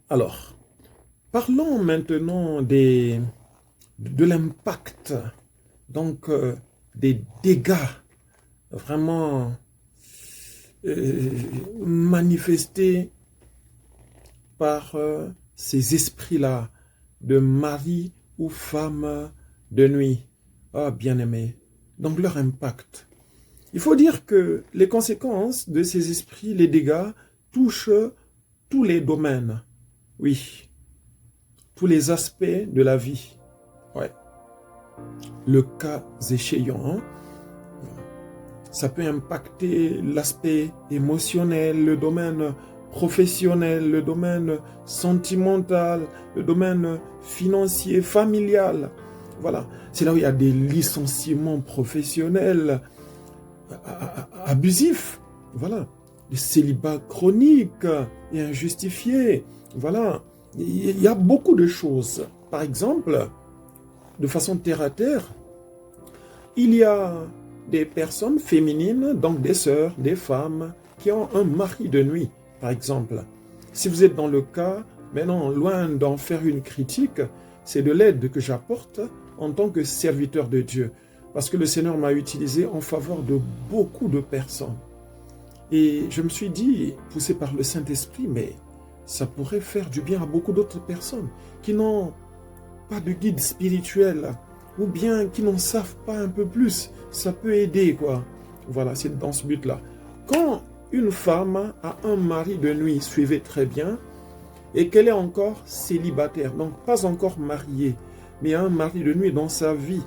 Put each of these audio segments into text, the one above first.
Alors, parlons maintenant de l'impact, donc des dégâts vraiment euh, manifestés par ces esprits-là de mari ou femme de nuit. Ah, bien-aimé. Donc leur impact. Il faut dire que les conséquences de ces esprits, les dégâts, touchent tous les domaines. Oui, tous les aspects de la vie. Ouais. Le cas échéant, hein, ça peut impacter l'aspect émotionnel, le domaine professionnel, le domaine sentimental, le domaine financier, familial. Voilà, c'est là où il y a des licenciements professionnels abusifs. Voilà, des célibats chroniques et injustifiés. Voilà, il y a beaucoup de choses. Par exemple, de façon terre à terre, il y a des personnes féminines, donc des sœurs, des femmes, qui ont un mari de nuit, par exemple. Si vous êtes dans le cas, maintenant, loin d'en faire une critique, c'est de l'aide que j'apporte en tant que serviteur de Dieu. Parce que le Seigneur m'a utilisé en faveur de beaucoup de personnes. Et je me suis dit, poussé par le Saint-Esprit, mais ça pourrait faire du bien à beaucoup d'autres personnes qui n'ont pas de guide spirituel, ou bien qui n'en savent pas un peu plus. Ça peut aider, quoi. Voilà, c'est dans ce but-là. Quand une femme a un mari de nuit, suivez très bien, et qu'elle est encore célibataire, donc pas encore mariée, mais a un mari de nuit dans sa vie,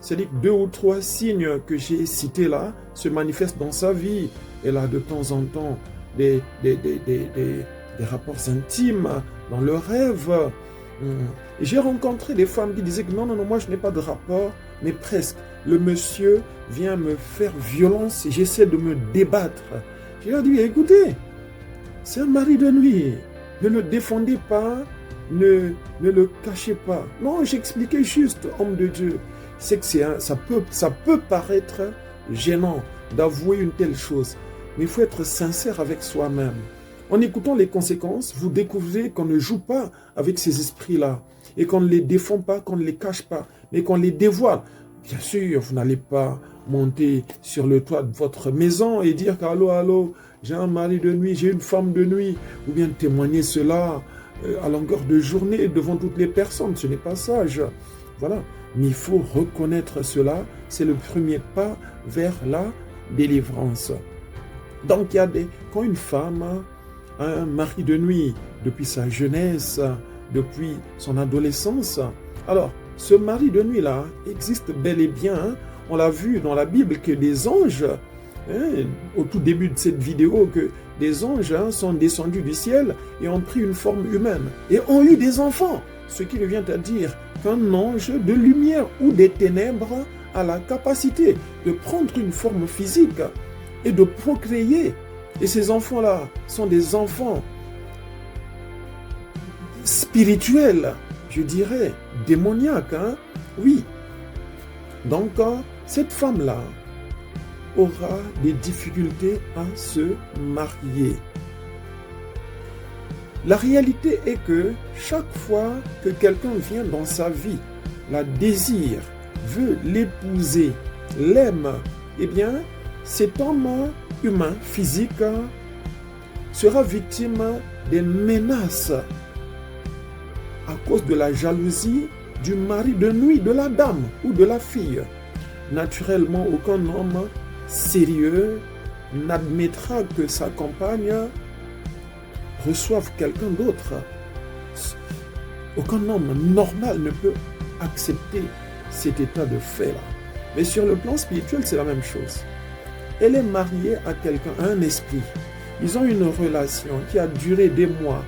c'est-à-dire que 2 ou 3 signes que j'ai cités là se manifestent dans sa vie. Elle a de temps en temps des rapports intimes dans le rêve. Et j'ai rencontré des femmes qui disaient que non, moi je n'ai pas de rapport, mais presque. Le monsieur vient me faire violence et j'essaie de me débattre. Je leur dis, écoutez, c'est un mari de nuit. Ne le défendez pas, ne le cachez pas. Non, j'expliquais juste, homme de Dieu. C'est que ça peut paraître gênant d'avouer une telle chose. Mais il faut être sincère avec soi-même. En écoutant les conséquences, vous découvrez qu'on ne joue pas avec ces esprits-là et qu'on ne les défend pas, qu'on ne les cache pas, mais qu'on les dévoile. Bien sûr, vous n'allez pas monter sur le toit de votre maison et dire qu'allô, allô, j'ai un mari de nuit, j'ai une femme de nuit, ou bien témoigner cela à longueur de journée devant toutes les personnes. Ce n'est pas sage. Voilà. Mais il faut reconnaître cela. C'est le premier pas vers la délivrance. Donc, quand une femme a un mari de nuit depuis sa jeunesse, depuis son adolescence, alors, ce mari de nuit-là existe bel et bien. Hein. On l'a vu dans la Bible que des anges, hein, au tout début de cette vidéo, que des anges sont descendus du ciel et ont pris une forme humaine et ont eu des enfants. Ce qui revient à dire qu'un ange de lumière ou des ténèbres a la capacité de prendre une forme physique et de procréer. Et ces enfants-là sont des enfants spirituels, je dirais, démoniaques. Hein? Oui. Donc, cette femme-là aura des difficultés à se marier. La réalité est que chaque fois que quelqu'un vient dans sa vie, la désire, veut l'épouser, l'aime, eh bien, cet homme humain, physique, sera victime des menaces à cause de la jalousie du mari de nuit de la dame ou de la fille. Naturellement, aucun homme sérieux n'admettra que sa compagne reçoive quelqu'un d'autre. Aucun homme normal ne peut accepter cet état de fait-là. Mais sur le plan spirituel, c'est la même chose. Elle est mariée à quelqu'un, à un esprit. Ils ont une relation qui a duré des mois,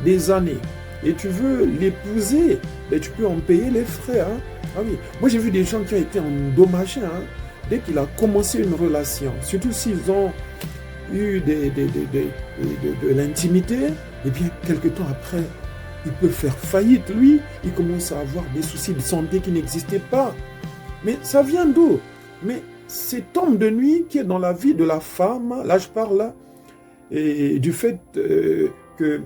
des années. Et tu veux l'épouser, et tu peux en payer les frais. Hein? Ah oui. Moi, j'ai vu des gens qui ont été endommagés hein, dès qu'il a commencé une relation. Surtout s'ils ont eu de l'intimité, et bien, quelque temps après, il peut faire faillite, lui. Il commence à avoir des soucis de santé qui n'existaient pas. Mais ça vient d'où? Mais cet homme de nuit qui est dans la vie de la femme, là je parle, et du fait que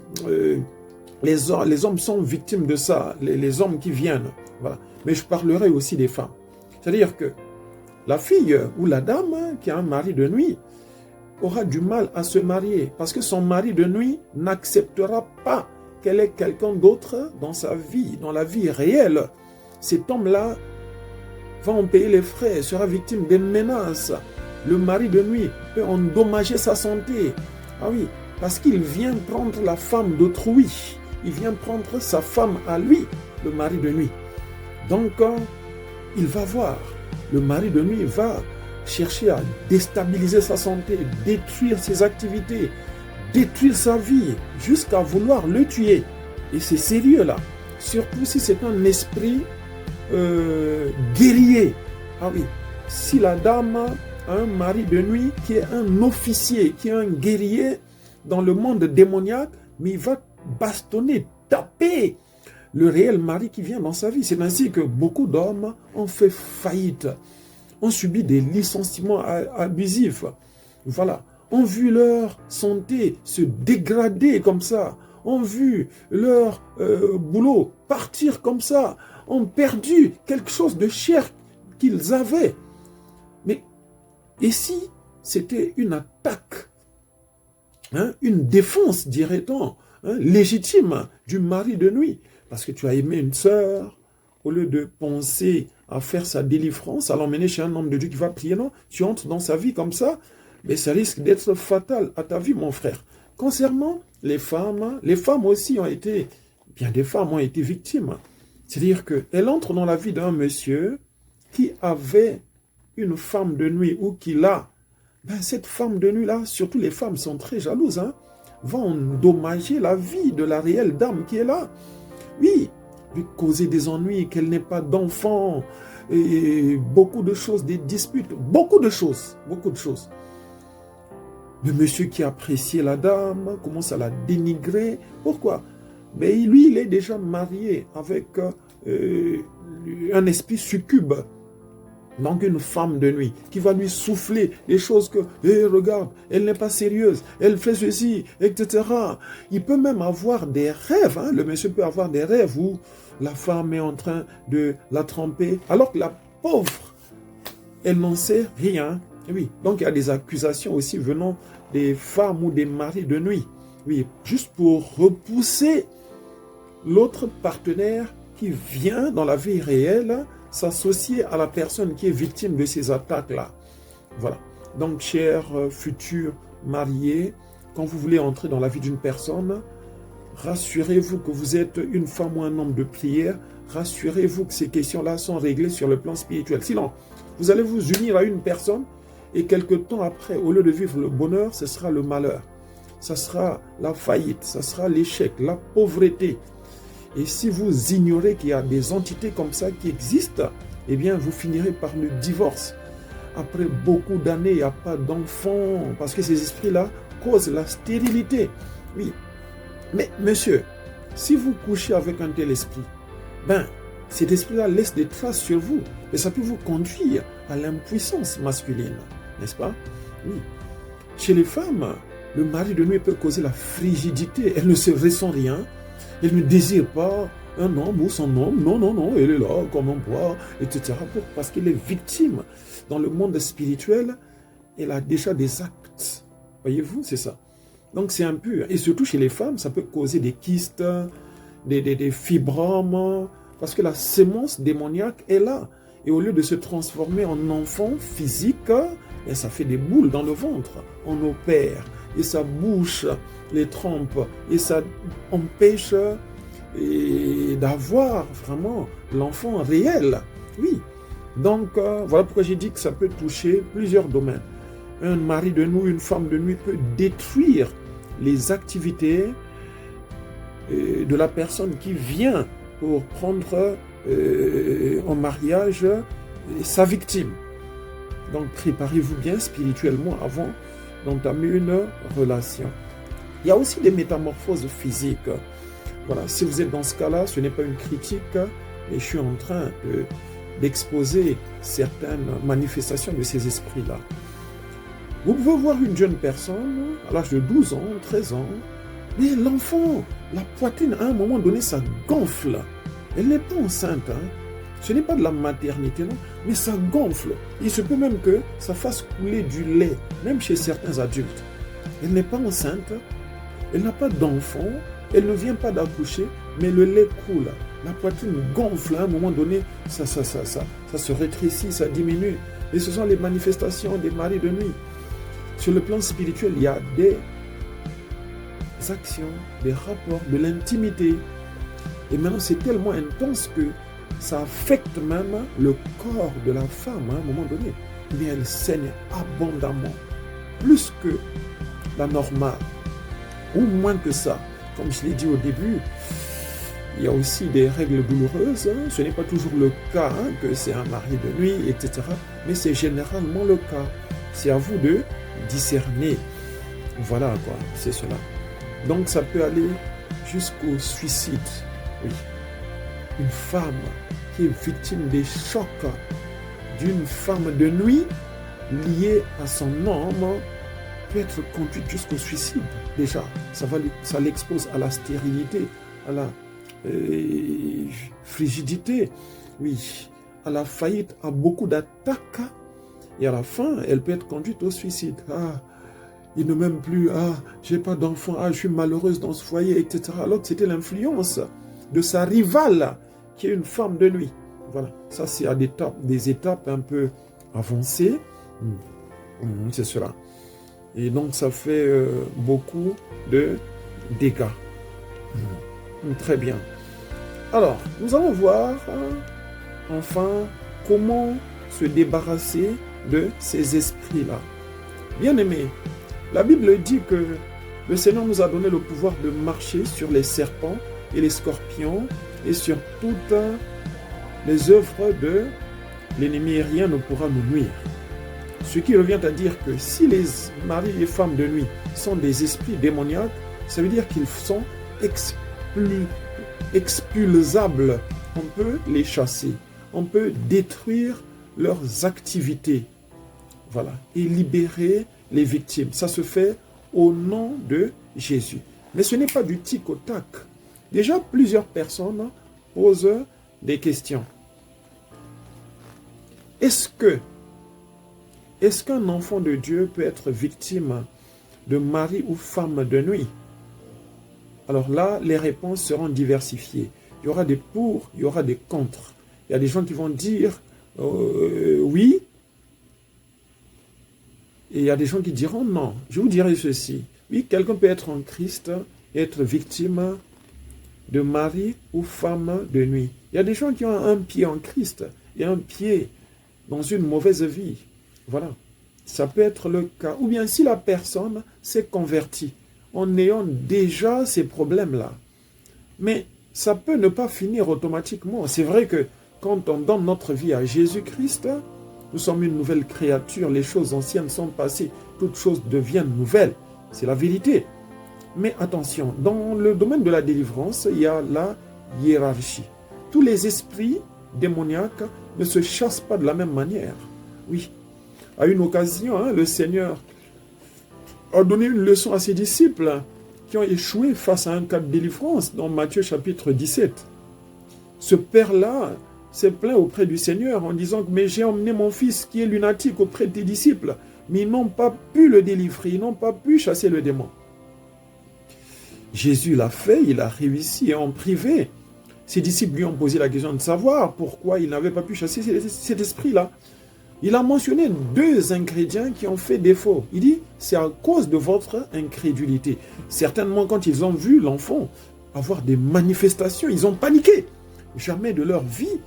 Les hommes sont victimes de ça, les hommes qui viennent. Voilà. Mais je parlerai aussi des femmes. C'est-à-dire que la fille ou la dame qui a un mari de nuit aura du mal à se marier parce que son mari de nuit n'acceptera pas qu'elle ait quelqu'un d'autre dans sa vie, dans la vie réelle. Cet homme-là va en payer les frais, sera victime des menaces. Le mari de nuit peut endommager sa santé. Ah oui, parce qu'il vient prendre la femme d'autrui. Il vient prendre sa femme à lui, le mari de nuit. Donc, il va voir. Le mari de nuit va chercher à déstabiliser sa santé, détruire ses activités, détruire sa vie, jusqu'à vouloir le tuer. Et c'est sérieux là. Surtout si c'est un esprit guerrier. Ah oui, si la dame a un mari de nuit qui est un officier, qui est un guerrier dans le monde démoniaque, mais il va bastonner, taper le réel mari qui vient dans sa vie. C'est ainsi que beaucoup d'hommes ont fait faillite, ont subi des licenciements abusifs. Voilà, ont vu leur santé se dégrader comme ça, ont vu leur boulot partir comme ça, ont perdu quelque chose de cher qu'ils avaient. Mais et si c'était une attaque, une défense, dirait-on, légitime du mari de nuit, parce que tu as aimé une sœur, au lieu de penser à faire sa délivrance, à l'emmener chez un homme de Dieu qui va prier, non, tu entres dans sa vie comme ça, mais ça risque d'être fatal à ta vie, mon frère. Concernant les femmes aussi ont été, bien des femmes ont été victimes. C'est-à-dire qu'elles entrent dans la vie d'un monsieur qui avait une femme de nuit ou qui l'a. Ben, cette femme de nuit-là, surtout les femmes sont très jalouses, va endommager la vie de la réelle dame qui est là. Oui, lui causer des ennuis, qu'elle n'ait pas d'enfants, et beaucoup de choses, des disputes, beaucoup de choses. Le monsieur qui appréciait la dame commence à la dénigrer. Pourquoi? Mais lui, il est déjà marié avec un esprit succube. Donc une femme de nuit qui va lui souffler des choses que, regarde, elle n'est pas sérieuse, elle fait ceci, etc. Il peut même avoir des rêves, le monsieur peut avoir des rêves où la femme est en train de la tromper, alors que la pauvre, elle n'en sait rien. Oui, donc il y a des accusations aussi venant des femmes ou des maris de nuit. Oui, juste pour repousser l'autre partenaire qui vient dans la vie réelle s'associer à la personne qui est victime de ces attaques-là. Voilà. Donc, chers futurs mariés, quand vous voulez entrer dans la vie d'une personne, rassurez-vous que vous êtes une femme ou un homme de prière. Rassurez-vous que ces questions-là sont réglées sur le plan spirituel. Sinon, vous allez vous unir à une personne et quelque temps après, au lieu de vivre le bonheur, ce sera le malheur. Ça sera la faillite, ça sera l'échec, la pauvreté. Et si vous ignorez qu'il y a des entités comme ça qui existent, eh bien, vous finirez par le divorce. Après beaucoup d'années, il n'y a pas d'enfants, parce que ces esprits-là causent la stérilité. Oui. Mais, monsieur, si vous couchez avec un tel esprit, ben, cet esprit-là laisse des traces sur vous. Et ça peut vous conduire à l'impuissance masculine. N'est-ce pas? Oui. Chez les femmes, le mari de nuit peut causer la frigidité. Elle ne se ressent rien. Elle ne désire pas un homme ou son homme. Non, non, non, elle est là comme un bois, etc. Parce qu'elle est victime. Dans le monde spirituel, elle a déjà des actes. Voyez-vous, c'est ça. Donc c'est impur. Et surtout chez les femmes, ça peut causer des kystes, des fibromes, parce que la sémence démoniaque est là. Et au lieu de se transformer en enfant physique, ça fait des boules dans le ventre. On opère. Et ça bouche les trompes et ça empêche d'avoir vraiment l'enfant réel. Oui. Donc, voilà pourquoi j'ai dit que ça peut toucher plusieurs domaines. Un mari de nuit, une femme de nuit peut détruire les activités de la personne qui vient pour prendre en mariage sa victime. Donc, préparez-vous bien spirituellement avant d'entamer une relation. Il y a aussi des métamorphoses physiques. Voilà, si vous êtes dans ce cas-là, ce n'est pas une critique, mais je suis en train d'exposer certaines manifestations de ces esprits-là. Vous pouvez voir une jeune personne à l'âge de 12 ans, 13 ans, Mais l'enfant, la poitrine, à un moment donné, ça gonfle. Elle n'est pas enceinte. Ce n'est pas de la maternité, non, mais ça gonfle. Il se peut même que ça fasse couler du lait, même chez certains adultes. Elle n'est pas enceinte, elle n'a pas d'enfant, elle ne vient pas d'accoucher, mais le lait coule. La poitrine gonfle, à un moment donné, ça se rétrécit, ça diminue. Et ce sont les manifestations des maris de nuit. Sur le plan spirituel, il y a des actions, des rapports, de l'intimité. Et maintenant, c'est tellement intense que ça affecte même le corps de la femme à un moment donné. Eh bien, elle saigne abondamment, plus que la normale, ou moins que ça. Comme je l'ai dit au début, il y a aussi des règles douloureuses. Ce n'est pas toujours le cas que c'est un mari de nuit, etc. Mais c'est généralement le cas. C'est à vous de discerner. Voilà quoi, c'est cela. Donc ça peut aller jusqu'au suicide. Oui. Une femme qui est victime des chocs d'une femme de nuit liée à son homme peut être conduite jusqu'au suicide. Déjà, ça l'expose à la stérilité, à la frigidité, oui, à la faillite, à beaucoup d'attaques. Et à la fin, elle peut être conduite au suicide. Ah, il ne m'aime plus. Ah, j'ai pas d'enfant. Ah, je suis malheureuse dans ce foyer, etc. Alors que c'était l'influence de sa rivale, qui est une femme de nuit. Voilà, ça c'est à des étapes un peu avancées. C'est cela. Et donc ça fait beaucoup de dégâts. Très bien. Alors, nous allons voir enfin comment se débarrasser de ces esprits-là. Bien-aimés, la Bible dit que le Seigneur nous a donné le pouvoir de marcher sur les serpents et les scorpions et sur toutes les œuvres de l'ennemi, et rien ne pourra nous nuire. Ce qui revient à dire que si les maris et femmes de nuit sont des esprits démoniaques, ça veut dire qu'ils sont expulsables. On peut les chasser, on peut détruire leurs activités, voilà, et libérer les victimes. Ça se fait au nom de Jésus. Mais ce n'est pas du tic au tac. Déjà, plusieurs personnes posent des questions. Est-ce qu'un enfant de Dieu peut être victime de mari ou femme de nuit? Alors là, les réponses seront diversifiées. Il y aura des pour, il y aura des contre. Il y a des gens qui vont dire oui, et il y a des gens qui diront non. Je vous dirai ceci. Oui, quelqu'un peut être en Christ et être victime de mari ou femme de nuit. Il y a des gens qui ont un pied en Christ et un pied dans une mauvaise vie. Voilà. Ça peut être le cas. Ou bien si la personne s'est convertie en ayant déjà ces problèmes-là. Mais ça peut ne pas finir automatiquement. C'est vrai que quand on donne notre vie à Jésus-Christ, nous sommes une nouvelle créature. Les choses anciennes sont passées. Toutes choses deviennent nouvelles. C'est la vérité. Mais attention, dans le domaine de la délivrance, il y a la hiérarchie. Tous les esprits démoniaques ne se chassent pas de la même manière. Oui. À une occasion, le Seigneur a donné une leçon à ses disciples qui ont échoué face à un cas de délivrance dans Matthieu chapitre 17. Ce père-là s'est plaint auprès du Seigneur en disant que « Mais j'ai emmené mon fils qui est lunatique auprès de tes disciples, mais ils n'ont pas pu le délivrer, ils n'ont pas pu chasser le démon. » Jésus l'a fait, il a réussi en privé. Ses disciples lui ont posé la question de savoir pourquoi il n'avait pas pu chasser cet esprit-là. Il a mentionné 2 ingrédients qui ont fait défaut. Il dit, c'est à cause de votre incrédulité. Certainement, quand ils ont vu l'enfant avoir des manifestations, ils ont paniqué. Jamais de leur vie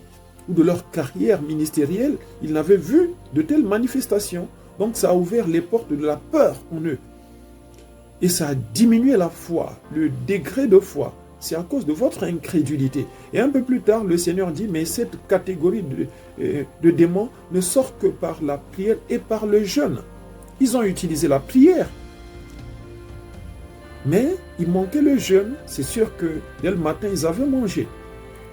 ou de leur carrière ministérielle, ils n'avaient vu de telles manifestations. Donc, ça a ouvert les portes de la peur en eux. Et ça a diminué la foi, le degré de foi. C'est à cause de votre incrédulité. Et un peu plus tard, le Seigneur dit, mais cette catégorie de démons ne sort que par la prière et par le jeûne. Ils ont utilisé la prière. Mais il manquait le jeûne. C'est sûr que dès le matin, ils avaient mangé.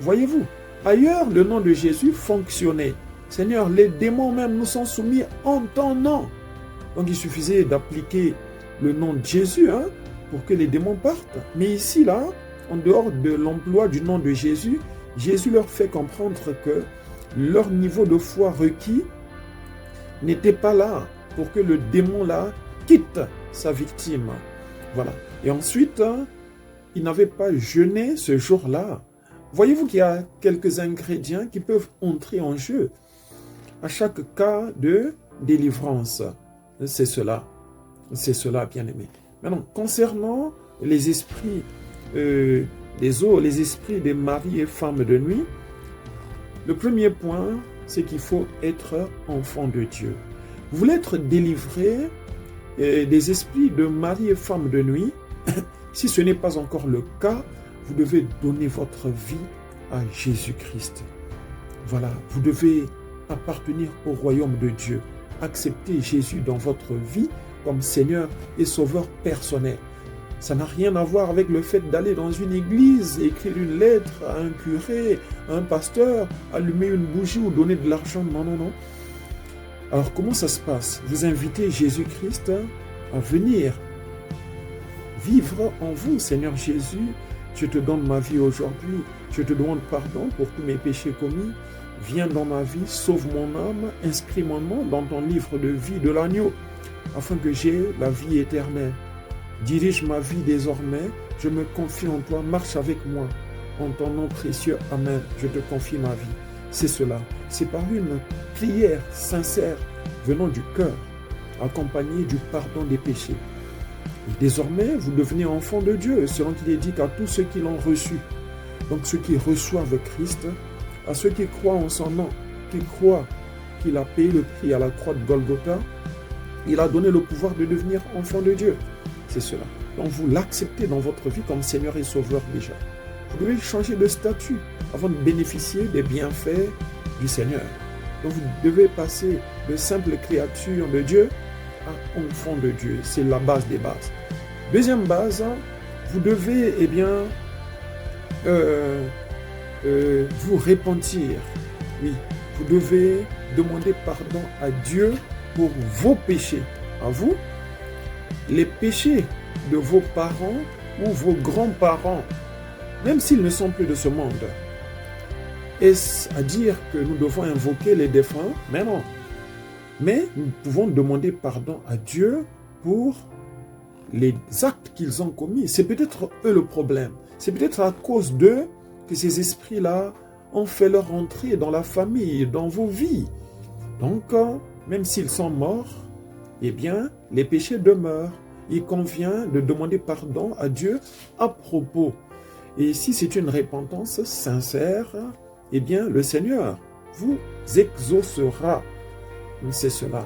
Voyez-vous, ailleurs, le nom de Jésus fonctionnait. Seigneur, les démons même nous sont soumis en ton nom. Donc il suffisait d'appliquer le nom de Jésus, pour que les démons partent. Mais ici, là, en dehors de l'emploi du nom de Jésus, Jésus leur fait comprendre que leur niveau de foi requis n'était pas là pour que le démon là quitte sa victime. Voilà. Et ensuite, il n'avait pas jeûné ce jour-là. Voyez-vous qu'il y a quelques ingrédients qui peuvent entrer en jeu à chaque cas de délivrance. C'est cela. C'est cela, bien-aimé. Maintenant, concernant les esprits les esprits des maris et femmes de nuit, le premier point, c'est qu'il faut être enfant de Dieu. Vous voulez être délivré des esprits de maris et femmes de nuit. Si ce n'est pas encore le cas, vous devez donner votre vie à Jésus-Christ. Voilà, vous devez appartenir au royaume de Dieu. Accepter Jésus dans votre vie comme Seigneur et Sauveur personnel. Ça n'a rien à voir avec le fait d'aller dans une église, écrire une lettre à un curé, à un pasteur, allumer une bougie ou donner de l'argent. Non, non, non. Alors, comment ça se passe? Vous invitez Jésus-Christ à venir vivre en vous. Seigneur Jésus, je te donne ma vie aujourd'hui. Je te demande pardon pour tous mes péchés commis. Viens dans ma vie, sauve mon âme, inscris mon nom dans ton livre de vie de l'agneau, afin que j'aie la vie éternelle. Dirige ma vie désormais, je me confie en toi, marche avec moi. En ton nom précieux, Amen, je te confie ma vie. C'est cela, c'est par une prière sincère venant du cœur, accompagnée du pardon des péchés. Et désormais, vous devenez enfant de Dieu, selon qu'il est dit qu'à tous ceux qui l'ont reçu. Donc ceux qui reçoivent Christ, à ceux qui croient en son nom, qui croient qu'il a payé le prix à la croix de Golgotha, il a donné le pouvoir de devenir enfant de Dieu. C'est cela. Donc vous l'acceptez dans votre vie comme Seigneur et Sauveur déjà. Vous devez changer de statut avant de bénéficier des bienfaits du Seigneur. Donc vous devez passer de simple créature de Dieu à enfant de Dieu. C'est la base des bases. Deuxième base, vous devez vous repentir. Oui, vous devez demander pardon à Dieu pour vos péchés. À vous, les péchés de vos parents ou vos grands-parents, même s'ils ne sont plus de ce monde. Est-ce à dire que nous devons invoquer les défunts? Mais non. Mais nous pouvons demander pardon à Dieu pour les actes qu'ils ont commis. C'est peut-être eux le problème. C'est peut-être à cause d'eux que ces esprits-là ont fait leur entrée dans la famille, dans vos vies. Donc, même s'ils sont morts, eh bien, les péchés demeurent. Il convient de demander pardon à Dieu à propos. Et si c'est une repentance sincère, eh bien, le Seigneur vous exaucera. C'est cela.